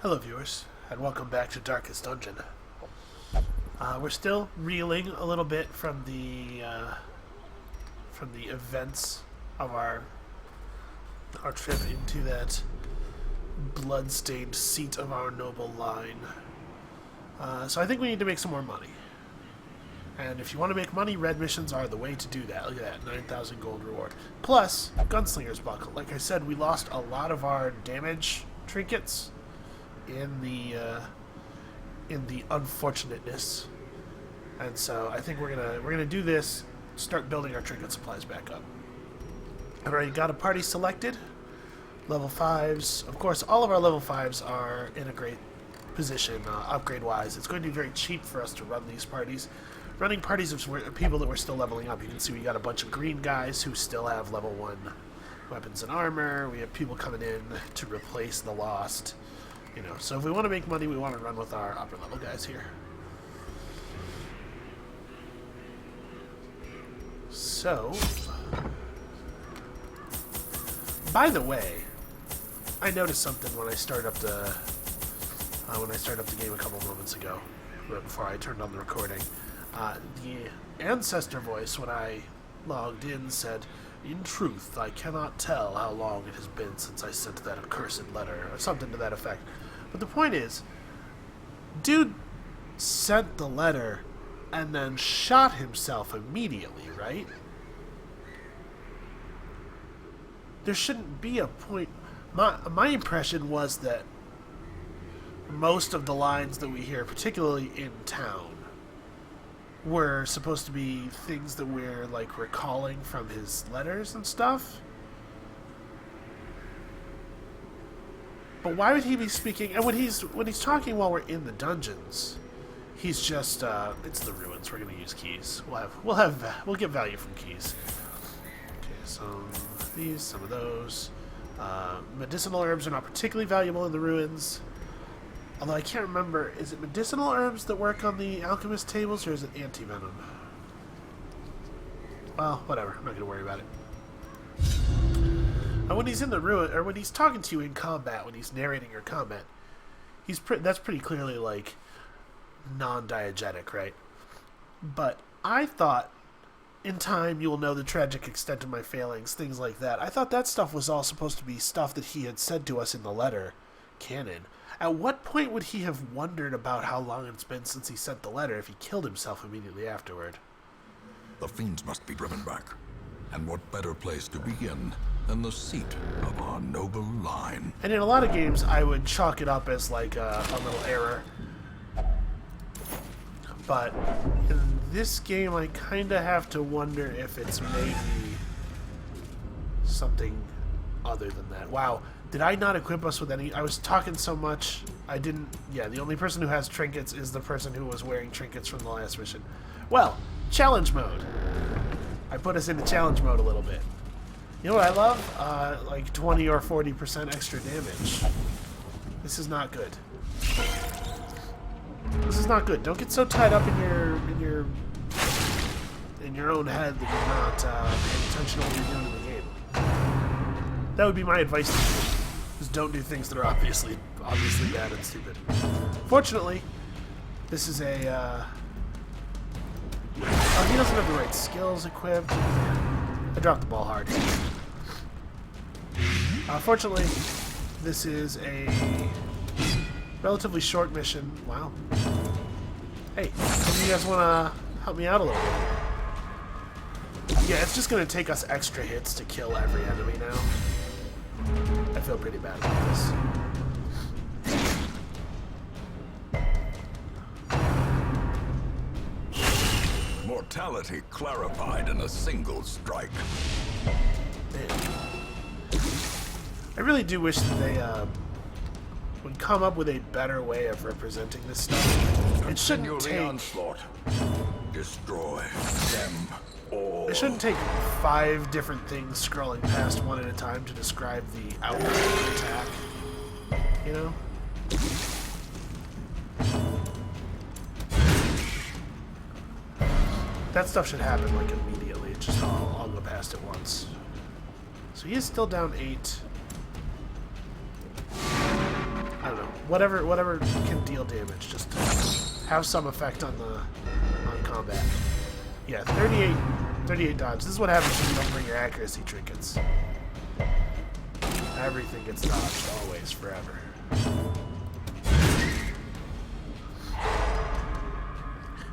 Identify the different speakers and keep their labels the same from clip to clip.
Speaker 1: Hello viewers, and welcome back to Darkest Dungeon. We're still reeling a little bit from the events of our trip into that blood-stained seat of our noble line. So I think we need to make some more money. And if you want to make money, red missions are the way to do that. Look at that, 9,000 gold reward. Plus, Gunslinger's Buckle. Like I said, we lost a lot of our damage trinkets in the unfortunateness, and so I think we're gonna do this. Start building our trinket supplies back up. I've already got a party selected. Level 5s. Of course, all of our level 5s are in a great position upgrade-wise. It's going to be very cheap for us to run these parties. Running parties of people that we're still leveling up. You can see we got a bunch of green guys who still have level 1 weapons and armor. We have people coming in to replace the lost. You know, so if we want to make money, we want to run with our upper level guys here. So, by the way, I noticed something when I started up the game a couple moments ago, right before I turned on the recording. The ancestor voice, when I logged in, said, "In truth, I cannot tell how long it has been since I sent that accursed letter," or something to that effect. But the point is, dude sent the letter and then shot himself immediately, right? There shouldn't be a point. My impression was that most of the lines that we hear, particularly in town, were supposed to be things that we're like recalling from his letters and stuff. But why would he be speaking? And when he's talking while we're in the dungeons, he's just it's the ruins. We're gonna use keys. We'll get value from keys. Okay, some of these, some of those. Medicinal herbs are not particularly valuable in the ruins. Although I can't remember, is it medicinal herbs that work on the alchemist tables, or is it anti-venom? Well, whatever. I'm not going to worry about it. When he's in the ruin, or when he's talking to you in combat, when he's narrating your combat, that's pretty clearly, like, non-diegetic, right? But I thought, in time you will know the tragic extent of my failings, things like that. I thought that stuff was all supposed to be stuff that he had said to us in the letter, canon. At what point would he have wondered about how long it's been since he sent the letter if he killed himself immediately afterward?
Speaker 2: The fiends must be driven back. And what better place to begin than the seat of our noble line?
Speaker 1: And in a lot of games, I would chalk it up as like a little error. But in this game, I kind of have to wonder if it's maybe something other than that. Wow. Did I not equip us with any? I was talking so much. I didn't. Yeah, the only person who has trinkets is the person who was wearing trinkets from the last mission. Well, challenge mode. I put us into challenge mode a little bit. You know what I love? Like 20 or 40% extra damage. This is not good. This is not good. Don't get so tied up in your own head that you're not paying attention to what you're doing in the game. That would be my advice to you. Just don't do things that are obviously bad and stupid. Fortunately, this is a... oh, he doesn't have the right skills equipped. I dropped the ball hard. Fortunately, this is a relatively short mission. Wow. Hey, do you guys want to help me out a little bit? Yeah, it's just going to take us extra hits to kill every enemy now. I feel pretty bad about this.
Speaker 2: Mortality clarified in a single strike.
Speaker 1: Man. I really do wish that they would come up with a better way of representing this stuff. It shouldn't take...
Speaker 2: onslaught. Destroy them all.
Speaker 1: It shouldn't take 5 different things scrolling past one at a time to describe the outcome of the attack. You know? That stuff should happen, like, immediately. It's just I'll go past it once. So he is still down 8. I don't know. whatever can deal damage, just have some effect on combat. Yeah, 38 dodge. This is what happens when you don't bring your accuracy trinkets. Everything gets dodged, always, forever.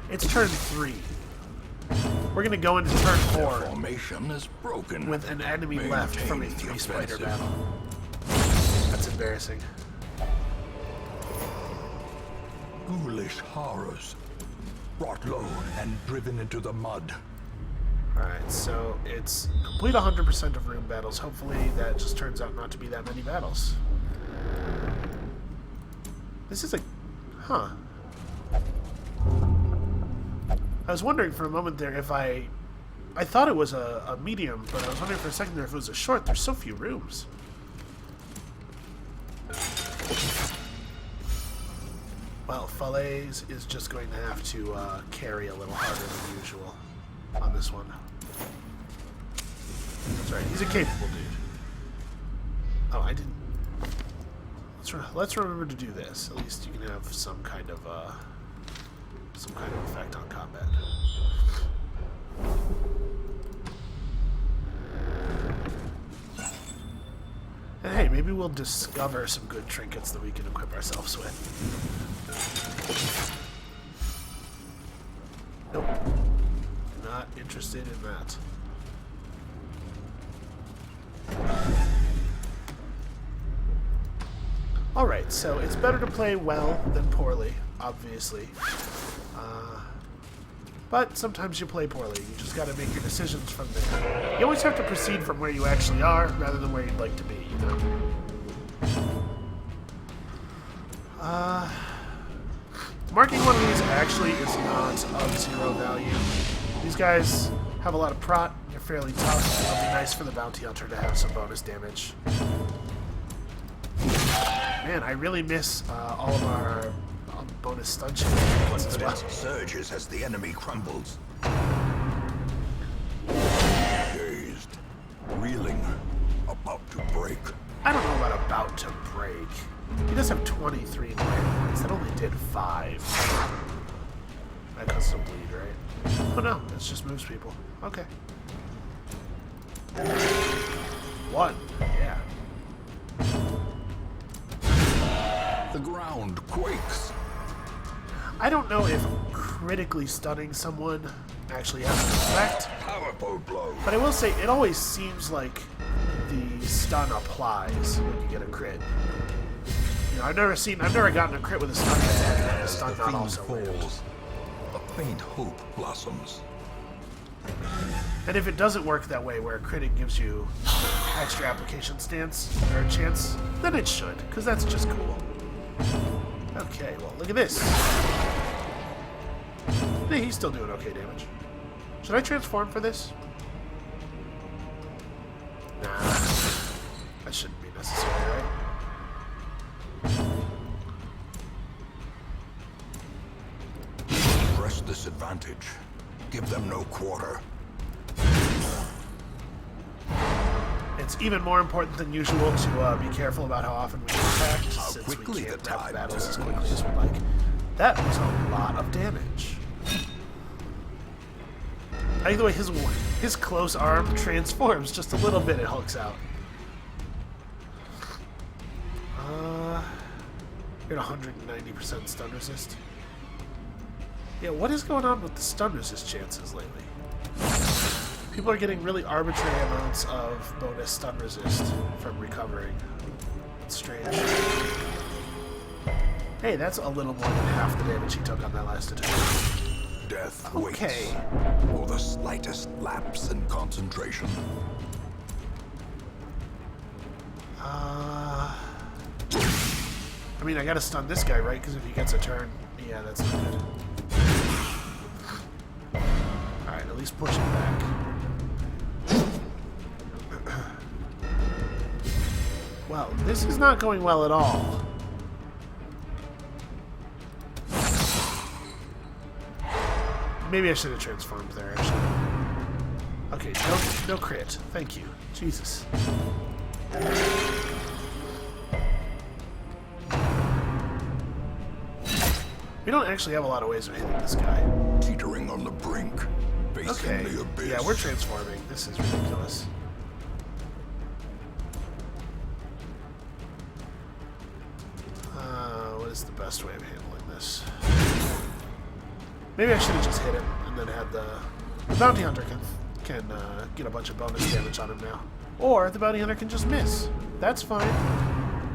Speaker 1: It's turn 3. We're gonna go into turn 4
Speaker 2: Formation is broken.
Speaker 1: with an enemy left from a
Speaker 2: Maintain the
Speaker 1: 3-spider
Speaker 2: offensive.
Speaker 1: battle. That's embarrassing.
Speaker 2: Ghoulish horrors. Brought low and driven into the mud.
Speaker 1: Alright, so it's complete 100% of room battles. Hopefully that just turns out not to be that many battles. This is a... Huh. I was wondering for a moment there if I thought it was a medium, but I was wondering for a second there if it was a short. There's so few rooms. Well, Falaise is just going to have to carry a little harder than usual on this one. That's right, he's a capable dude. Oh, I didn't... Let's remember to do this. At least you can have some kind of effect on combat. And hey, maybe we'll discover some good trinkets that we can equip ourselves with. Nope. Not interested in that. Alright, so it's better to play well than poorly, obviously. But sometimes you play poorly. You just gotta make your decisions from there. You always have to proceed from where you actually are, rather than where you'd like to be, you know? Marking one of these actually is not of 0 value. These guys have a lot of prot, they're fairly tough. It'll be nice for the bounty hunter to have some bonus damage. Man, I really miss all of our bonus stun shades as well.
Speaker 2: Confidence surges as the enemy crumbles. Dazed, reeling, about to break.
Speaker 1: I don't know about to break. He does have 23 in points. That only did 5. That causes a bleed, right? Oh no, it just moves people. Okay. 1, yeah.
Speaker 2: The ground quakes.
Speaker 1: I don't know if critically stunning someone actually has an effect,
Speaker 2: Powerful blow.
Speaker 1: but I will say it always seems like the stun applies when you get a crit. You know, I've never gotten a crit with a stun yet, and the stun
Speaker 2: The
Speaker 1: not
Speaker 2: fiend
Speaker 1: also land.
Speaker 2: falls. A faint hope blossoms.
Speaker 1: And if it doesn't work that way, where a critic gives you extra application stance or a chance, then it should, because that's just cool. Okay, well, look at this. Hey, he's still doing okay damage. Should I transform for this? Nah. That shouldn't be necessary, right?
Speaker 2: Press this advantage. Give them no quarter.
Speaker 1: It's even more important than usual to be careful about how often we get attacked, since we
Speaker 2: quickly
Speaker 1: can't
Speaker 2: the
Speaker 1: have
Speaker 2: tide
Speaker 1: battles as
Speaker 2: turns.
Speaker 1: quickly as we like. That was a lot of damage. I like the way his close arm transforms just a little bit, it hulks out. You're at 190% stun resist. Yeah, what is going on with the stun resist chances lately? People are getting really arbitrary amounts of bonus stun resist from recovering. It's strange. Hey, that's a little more than half the damage he took on that last attack.
Speaker 2: Death
Speaker 1: Okay.
Speaker 2: waits for the slightest lapse in concentration.
Speaker 1: I mean, I gotta stun this guy, right? Because if he gets a turn, yeah, that's not good. Alright, at least push him back. Well, this is not going well at all. Maybe I should have transformed there, actually. Okay, no crit. Thank you. Jesus. We don't actually have a lot of ways of hitting this guy.
Speaker 2: Teetering on the brink, facing
Speaker 1: Okay.
Speaker 2: the abyss.
Speaker 1: Yeah, we're transforming. This is ridiculous. What is the best way of handling this? Maybe I should have just hit him and then had the bounty hunter can get a bunch of bonus damage on him now, or the bounty hunter can just miss. That's fine.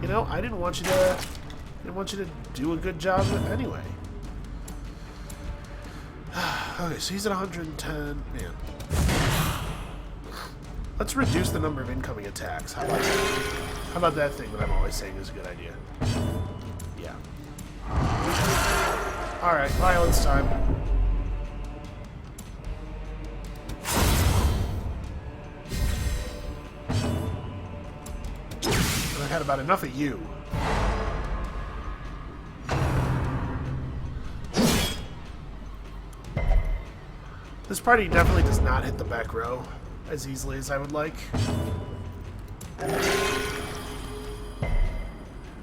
Speaker 1: You know, I didn't want you to do a good job anyway. Okay, so he's at 110. Man, let's reduce the number of incoming attacks. How about that? How about that thing that I'm always saying is a good idea? Yeah. All right, violence time. I had about enough of you. This party definitely does not hit the back row as easily as I would like.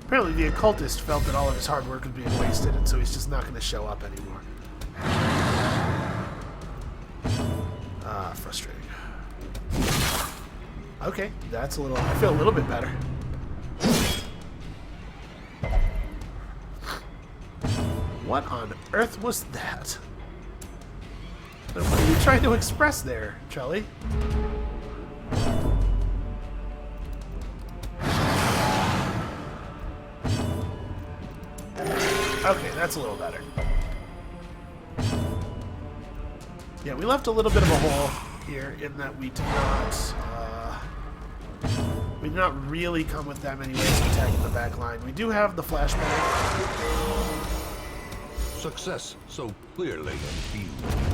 Speaker 1: Apparently the occultist felt that all of his hard work was being wasted, and so he's just not going to show up anymore. Ah, frustrating. Okay, that's a little... I feel a little bit better. What on earth was that? What are you trying to express there, Charlie? Okay, that's a little better. Yeah, we left a little bit of a hole here in that we did not really come with that many ways of attacking the back line. We do have the flashbang.
Speaker 2: Success so clearly in view.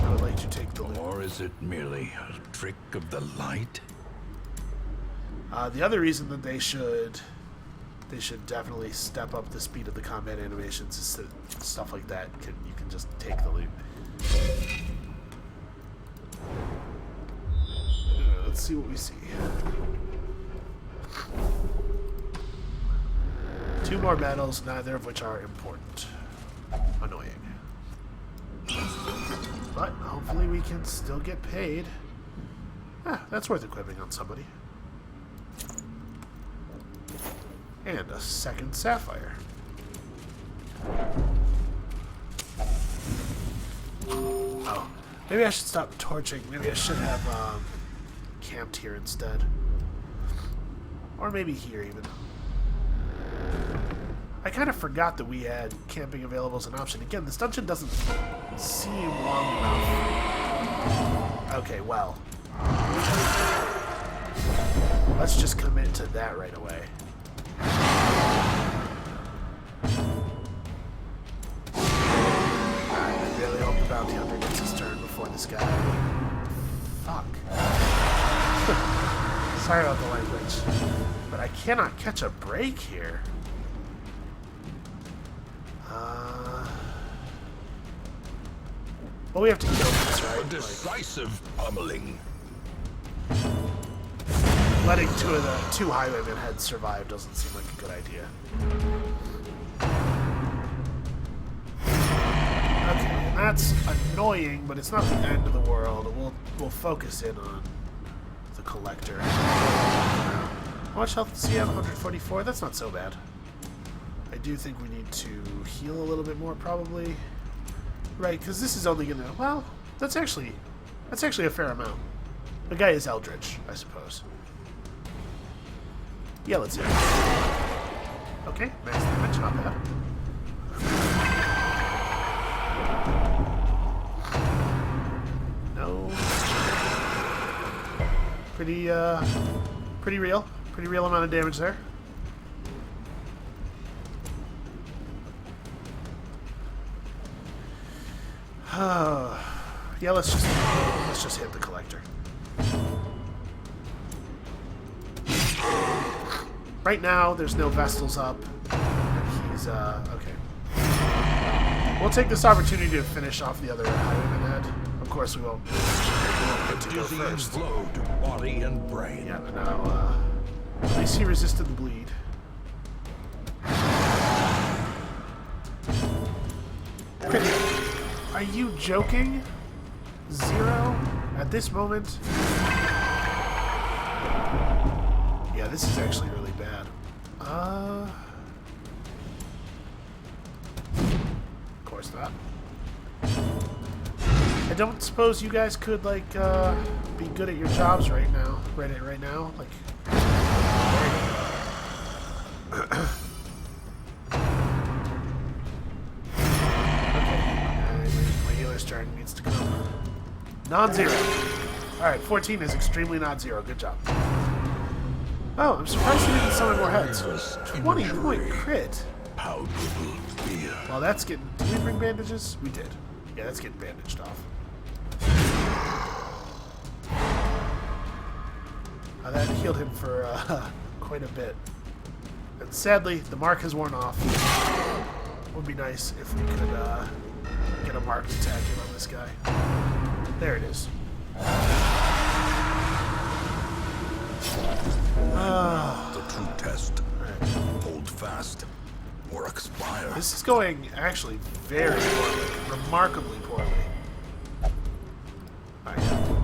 Speaker 1: I would like to take the lead.
Speaker 2: Or is it merely a trick of the light?
Speaker 1: The other reason that they should definitely step up the speed of the combat animations is that stuff like that you can just take the loot. Let's see what we see. 2 more battles, neither of which are important. Annoying. But hopefully we can still get paid. That's worth equipping on somebody. And a second sapphire. Oh, maybe I should stop torching. Maybe I should have camped here instead. Or maybe here even. I kind of forgot that we had camping available as an option. Again, this dungeon doesn't seem long enough. Okay, well. Let's just commit to that right away. I really hope the bounty hunter gets his turn before this guy. Fuck. Sorry about the language. But I cannot catch a break here. Well, we have to kill this, right?
Speaker 2: A decisive pummeling.
Speaker 1: Letting 2 of the 2 highwaymen heads survive doesn't seem like a good idea. Okay, and that's annoying, but it's not the end of the world. We'll focus in on the collector. How much health does he have? 144? That's not so bad. I do think we need to heal a little bit more, probably. Right, because this is only gonna... Well, that's actually a fair amount. The guy is Eldritch, I suppose. Yeah, let's hear it. Okay, max damage, not bad. No. Pretty real. Pretty real amount of damage there. Yeah, let's just hit the collector. Right now, there's no Vestals up. And he's okay. We'll take this opportunity to finish off the other highwayman head. Of course, we won't get to go first.
Speaker 2: Flow to body and brain.
Speaker 1: Yeah, but now at least he resisted the bleed. Are you joking? 0 at this moment? Yeah, this is actually really bad. Of course not. I don't suppose you guys could, like, be good at your jobs right now. Right now? Like, my healer's turn needs to come. Non-zero. Alright, 14 is extremely not zero. Good job. Oh, I'm surprised you didn't summon more heads. 20-point crit.
Speaker 2: How dribbled beer.
Speaker 1: Well, that's getting... Did we bring bandages? We did. Yeah, that's getting bandaged off. That healed him for quite a bit. And sadly, the mark has worn off. Would be nice if we could get a marked attack in on this guy. There it is.
Speaker 2: The true test.
Speaker 1: Right.
Speaker 2: Hold fast or expire.
Speaker 1: This is going actually very poorly. Remarkably poorly. Alright.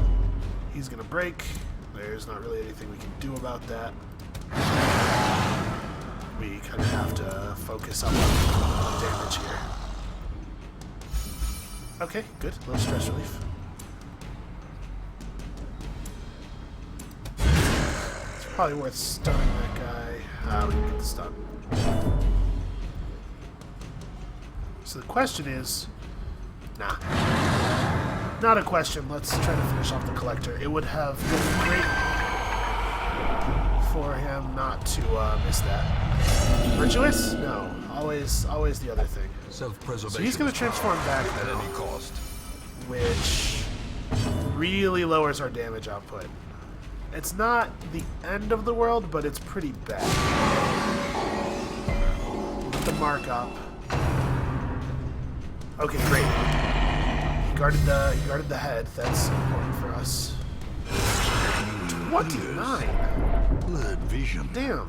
Speaker 1: He's gonna break. There's not really anything we can do about that. We kind of have to focus on the damage here. Okay, good. A little stress relief. It's probably worth stunning that guy. We can get the stun. So the question is... Nah. Not a question. Let's try to finish off the collector. It would have been great for him not to miss that. Virtuous? No. Always the other thing.
Speaker 2: Self-preservation.
Speaker 1: So he's going to transform back
Speaker 2: at
Speaker 1: now,
Speaker 2: any cost,
Speaker 1: which really lowers our damage output. It's not the end of the world, but it's pretty bad. Put the mark up. Okay, great. He guarded the head. That's important for us. 29.
Speaker 2: blurred vision.
Speaker 1: Damn.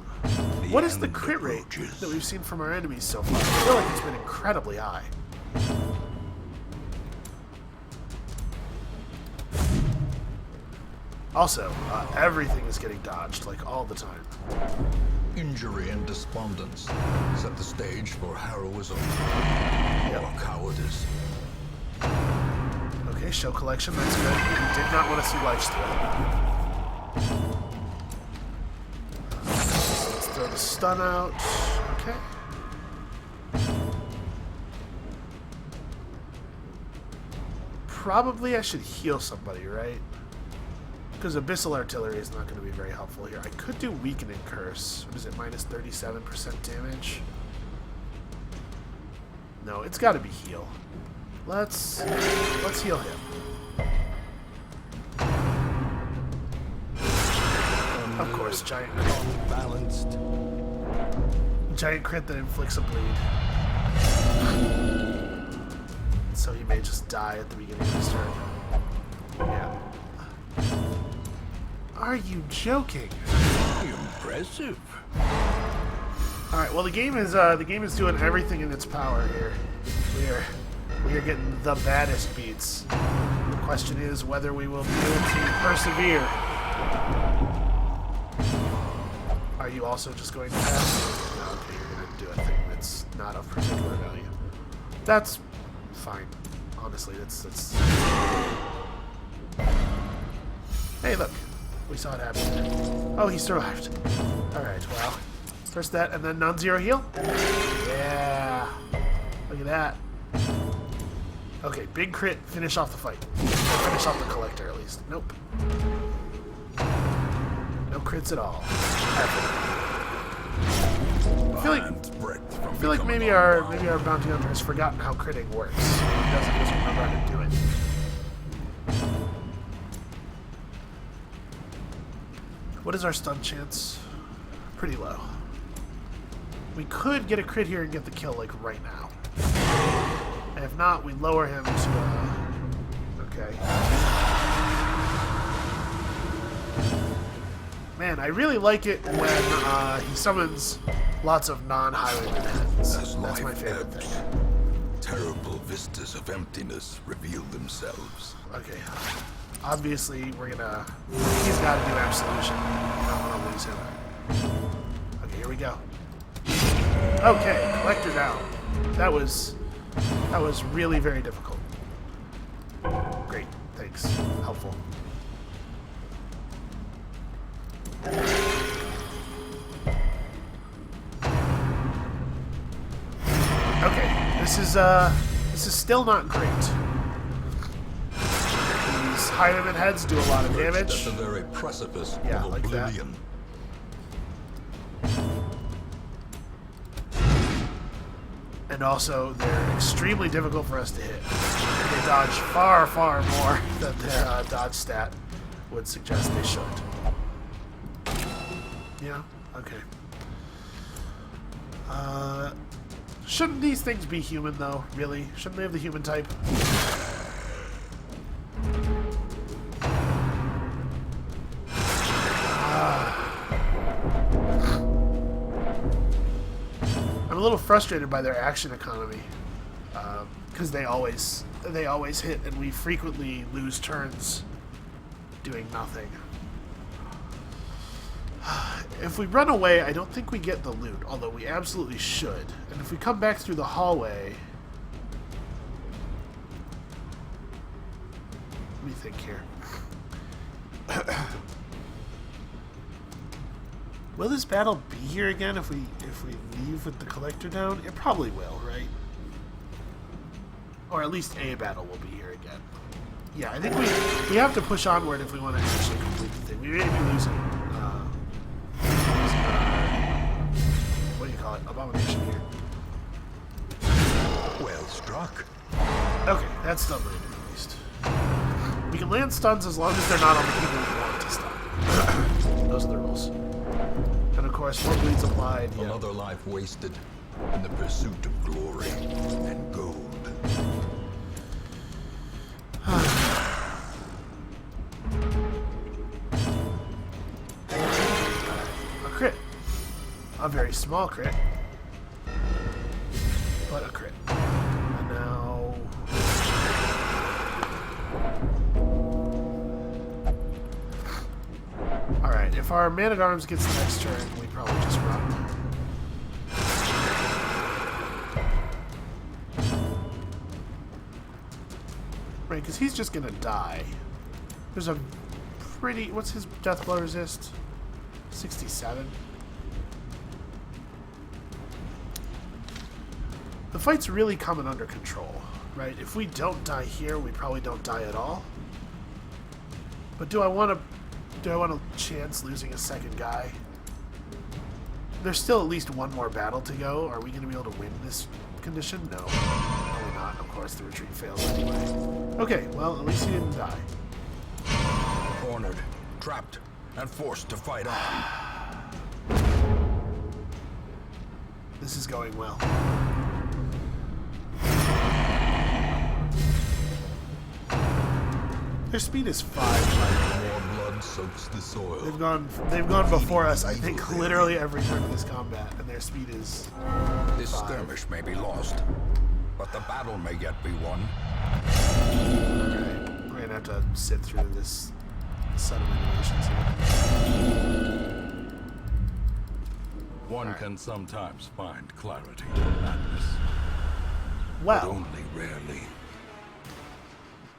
Speaker 1: What is the crit rate that we've seen from our enemies so far? I feel like it's been incredibly high. Also, everything is getting dodged, like, all the time.
Speaker 2: Injury and despondence set the stage for heroism
Speaker 1: Yep.
Speaker 2: or cowardice.
Speaker 1: Okay, show collection, that's good. We did not want to see lifesteal. Let's throw the stun out. Okay. Probably I should heal somebody, right? Because Abyssal Artillery is not going to be very helpful here. I could do Weakening Curse. What is it, minus 37% damage? No, it's got to be heal. Let's heal him. Of course, giant crit.
Speaker 2: Balanced.
Speaker 1: Giant crit that inflicts a bleed. So he may just die at the beginning of his turn. Yeah. Are you joking?
Speaker 2: Impressive.
Speaker 1: All right. Well, the game is doing everything in its power here. We are getting the baddest beats. The question is whether we will be able to persevere. Are you also just going to pass? No, okay, you're going to do a thing that's not of particular value. That's fine. Honestly, that's. Hey, look. We saw it happen. Oh, he survived. Alright, well. First that, and then non-zero heal. Yeah. Look at that. Okay, big crit. Finish off the fight. Or finish off the collector, at least. Nope. No crits at all. I feel like maybe our bounty hunter has forgotten how critting works. He doesn't remember how to do it. What is our stun chance? Pretty low. We could get a crit here and get the kill, like, right now. And if not, we lower him to, okay. Man, I really like it when he summons lots of non-highwayman heads. That's my favorite thing.
Speaker 2: terrible vistas of emptiness reveal themselves.
Speaker 1: Okay. Obviously, we're gonna... He's got to do Absolution. I don't want to lose him. Okay, here we go. Okay, Collector down. That was really very difficult. Great, thanks. Helpful. Okay, this is still not great. These Heidemann heads do a lot of damage.
Speaker 2: At the very precipice
Speaker 1: Yeah,
Speaker 2: of
Speaker 1: like that.
Speaker 2: oblivion.
Speaker 1: And also, they're extremely difficult for us to hit. They dodge far, far more than their dodge stat would suggest they should. Yeah? Okay. Shouldn't these things be human, though? Really? Shouldn't they have the human type? I'm a little frustrated by their action economy, because they always hit, and we frequently lose turns doing nothing. If we run away, I don't think we get the loot, although we absolutely should. And if we come back through the hallway... Let me think here. Will this battle be here again if we leave with the collector down? It probably will, right? Or at least a battle will be here again. Yeah, I think we have to push onward if we want to actually complete the thing. We may be losing. What do you call it? Abomination here.
Speaker 2: Well struck.
Speaker 1: Okay, that's done later at least. We can land stuns as long as they're not on the people we want to stun. Those are the rules. And of course, more bleeds applied. Yeah.
Speaker 2: Another life wasted in the pursuit of glory and gold.
Speaker 1: A crit. A very small crit. But a crit. And now... Alright, if our man-at-arms gets the next turn, we probably just run. Right, because he's just gonna die. There's a pretty... What's his death blow resist? 67? The fight's really coming under control, right? If we don't die here, we probably don't die at all. But do I want to chance losing a second guy? There's still at least one more battle to go. Are we going to be able to win this condition? No. Probably not. Of course, the retreat fails anyway. Okay, well, at least he didn't die.
Speaker 2: Cornered, trapped, and forced to fight on.
Speaker 1: This is going well. Their speed is 5.
Speaker 2: More blood soaks the soil.
Speaker 1: They've gone before us, I think, literally every turn of this combat, and their speed is
Speaker 2: This
Speaker 1: 5.
Speaker 2: skirmish may be lost, but the battle may yet be won.
Speaker 1: Okay, we're gonna have to sit through this set of animations here.
Speaker 2: One can sometimes find clarity in madness, but
Speaker 1: Well,
Speaker 2: only rarely.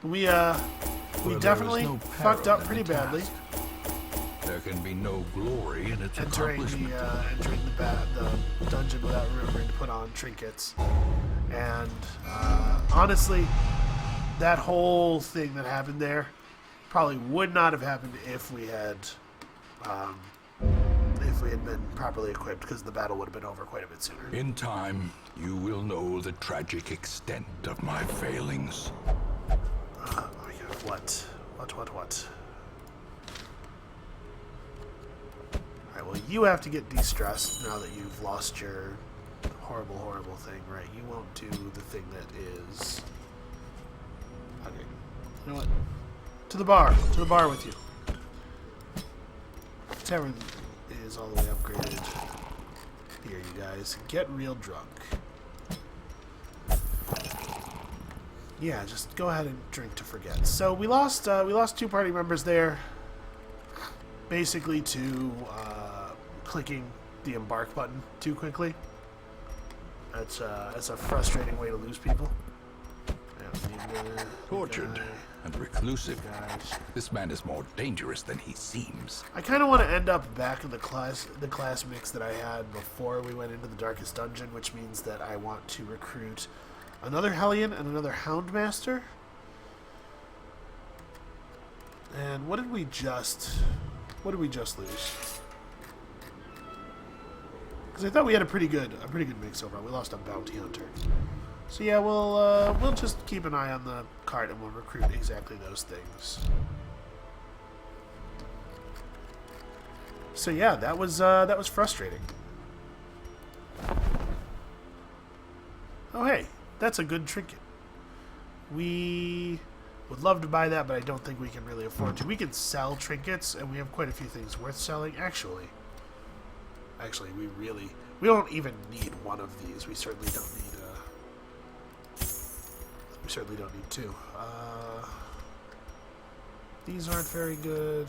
Speaker 1: we
Speaker 2: Where
Speaker 1: definitely
Speaker 2: there is no
Speaker 1: fucked
Speaker 2: peril
Speaker 1: up
Speaker 2: in
Speaker 1: pretty
Speaker 2: the
Speaker 1: badly
Speaker 2: task, there can be no glory in its
Speaker 1: entering
Speaker 2: accomplishment.
Speaker 1: the dungeon without remembering to put on trinkets. And honestly, that whole thing that happened there probably would not have happened if we had been properly equipped, because the battle would have been over quite a bit sooner.
Speaker 2: In time, you will know the tragic extent of my failings.
Speaker 1: Oh my god, what? Alright, well, you have to get de-stressed now that you've lost your horrible, horrible thing, right? You won't do the thing that is... Okay. You know what? To the bar with you. Tavern is all the way upgraded. Here, you guys. Get real drunk. Yeah, just go ahead and drink to forget. So we lost 2 party members there, basically to clicking the embark button too quickly. That's a frustrating way to lose people.
Speaker 2: Tortured and reclusive. This man is more dangerous than he seems.
Speaker 1: I kind of want to end up back in the class mix that I had before we went into the Darkest Dungeon, which means that I want to recruit another Hellion and another Houndmaster. And what did we just lose? Because I thought we had a pretty good mix overall. We lost a Bounty Hunter. So yeah, we'll just keep an eye on the card and we'll recruit exactly those things. So yeah, that was frustrating. Oh hey, that's a good trinket. We would love to buy that, but I don't think we can really afford to. We can sell trinkets, and we have quite a few things worth selling. Actually, we don't even need one of these. We certainly don't need. We certainly don't need 2. These aren't very good.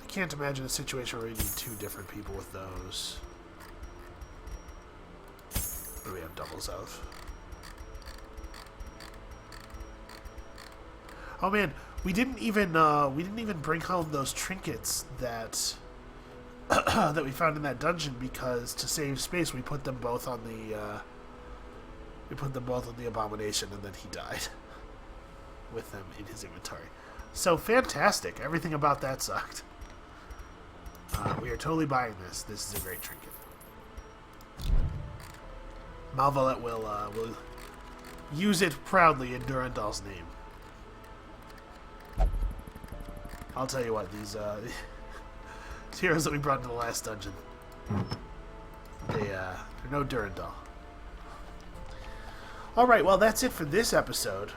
Speaker 1: I can't imagine a situation where we need 2 different people with those. What do we have doubles of? Oh man, we didn't even bring home those trinkets that that we found in that dungeon, because to save space we put them both on the abomination, and then he died with them in his inventory. So fantastic! Everything about that sucked. We are totally buying this. This is a great trinket. Malvalet will use it proudly in Durandal's name. I'll tell you what, these heroes that we brought into the last dungeon, they're no Durandal. Alright, well that's it for this episode.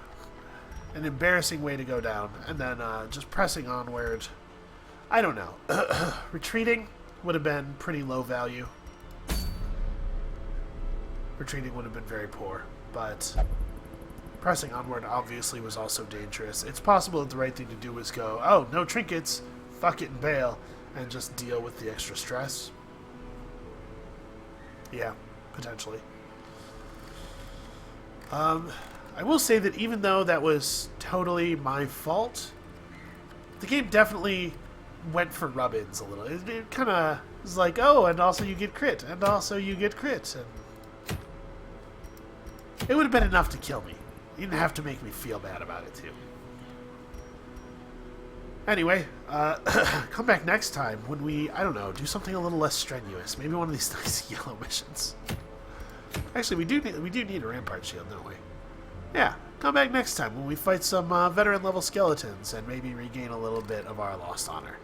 Speaker 1: An embarrassing way to go down, and then just pressing onward. I don't know. Retreating would have been pretty low value. Retreating would have been very poor, but pressing onward obviously was also dangerous. It's possible that the right thing to do was go, oh, no trinkets, fuck it and bail, and just deal with the extra stress. Yeah, potentially. I will say that even though that was totally my fault, the game definitely went for rub-ins a little. It kind of was like, oh, and also you get crit, and also you get crit, and it would have been enough to kill me. You didn't have to make me feel bad about it, too. Anyway, come back next time when we, I don't know, do something a little less strenuous. Maybe one of these nice yellow missions. Actually, we do need a Rampart Shield, don't we? Yeah, come back next time when we fight some veteran-level skeletons and maybe regain a little bit of our lost honor.